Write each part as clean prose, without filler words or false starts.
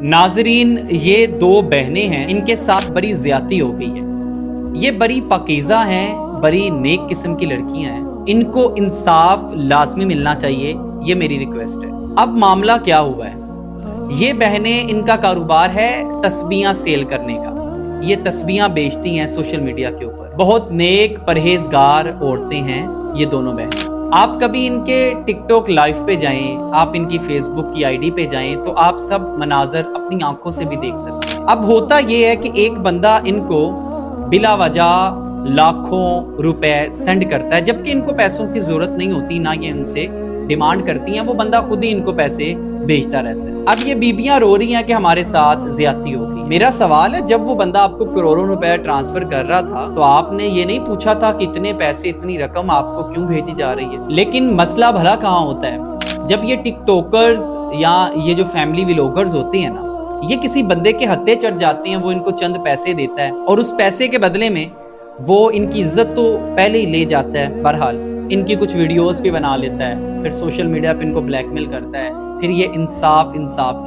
नाजरीन, ये दो बहनें हैं, इनके साथ बड़ी ज्यादती हो गई है। ये बड़ी पाकीज़ा हैं, बड़ी नेक किस्म की लड़कियां हैं, इनको इंसाफ लाजमी मिलना चाहिए, ये मेरी रिक्वेस्ट है। अब मामला क्या हुआ है, ये बहनें, इनका कारोबार है तस्बीहां सेल करने का। ये तस्बीहां बेचती हैं सोशल मीडिया के ऊपर। बहुत नेक परहेजगार औरतें हैं ये दोनों बहनें। आप कभी इनके टिकटॉक लाइव पे जाएं, आप इनकी फेसबुक की आईडी पे जाएं तो आप सब मनाजर अपनी आंखों से भी देख सकते हैं। अब होता ये है कि एक बंदा इनको बिला वजह लाखों रुपए सेंड करता है, जबकि इनको पैसों की जरूरत नहीं होती, ना ये उनसे डिमांड करती हैं, वो बंदा खुद ही इनको पैसे भेजता रहता है। अब ये बीबियां रो रही हैं कि हमारे साथ ज्यादती हो गई। मेरा सवाल है, जब वो बंदा आपको करोड़ों रुपए ट्रांसफर कर रहा था तो आपने ये नहीं पूछा था कि इतने पैसे, इतनी रकम आपको क्यों भेजी जा रही है? लेकिन मसला भला कहाँ होता है, जब ये टिकटॉकर्स या ये जो फैमिली व्लॉगर्स होते हैं ना, ये किसी बंदे के हत्थे चढ़ जाते हैं, वो इनको चंद पैसे देता है और उस पैसे के बदले में वो इनकी इज्जत तो पहले ही ले जाता है। बहरहाल इनकी कुछ वीडियोस भी बना लेता है, फिर सोशल मीडिया पे इनको ब्लैकमेल करता है, फिर ये इंसाफ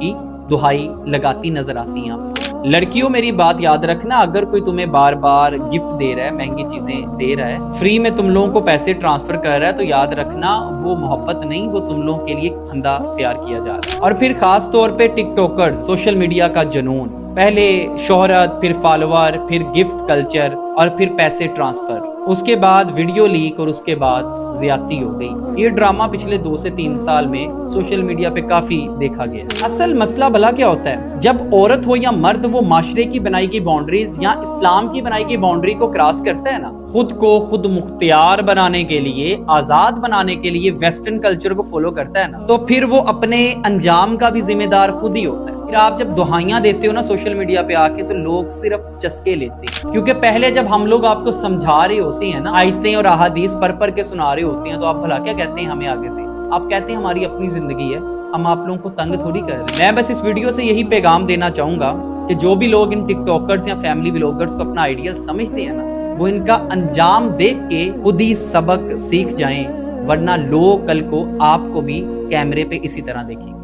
की दुहाई लगाती नजर आती हैं आपको। लड़कियों, मेरी बात याद रखना, अगर कोई तुम्हें बार बार गिफ्ट दे रहा है, महंगी चीजें दे रहा है, फ्री में तुम लोगों को पैसे ट्रांसफर कर रहा है, तो याद रखना वो मोहब्बत नहीं, वो तुम लोगों के लिए फंदा प्यार किया जा रहा है। और फिर खास तौर पे टिकटॉकर्स, सोशल मीडिया का जुनून, पहले शोहरत, फिर फॉलोअर, फिर गिफ्ट कल्चर और फिर पैसे ट्रांसफर, उसके बाद वीडियो लीक और उसके बाद ज्यादती हो गई। ये ड्रामा पिछले 2 से 3 साल में सोशल मीडिया पे काफी देखा गया। असल मसला भला क्या होता है, जब औरत हो या मर्द, वो माशरे की बनाई की बाउंड्रीज या इस्लाम की बनाई की बाउंड्री को क्रॉस करता है ना, खुद को खुद मुख्तियार बनाने के लिए, आजाद बनाने के लिए वेस्टर्न कल्चर को फॉलो करता है ना, तो फिर वो अपने अंजाम का भी जिम्मेदार खुद ही होता है। फिर आप जब दुहाइयां देते हो ना सोशल मीडिया पे आके, तो लोग सिर्फ चस्के लेते हैं, क्योंकि पहले जब हम लोग आपको समझा रहे होते हैं ना, आयतें और अहादीस पढ़ के सुना रहे होते हैं, तो आप भला क्या कहते हैं हमें आगे से? आप कहते हैं हमारी अपनी जिंदगी है, हम आप लोगों को तंग थोड़ी कर रहे हैं। मैं बस इस वीडियो से यही पैगाम देना चाहूंगा कि जो भी लोग इन टिकटॉकर्स या फैमिली व्लॉगर्स को अपना आइडियल समझते हैं ना, वो इनका अंजाम देख के खुद ही सबक सीख जाएं, वरना लोग कल को आपको भी कैमरे पे इसी तरह देखेंगे।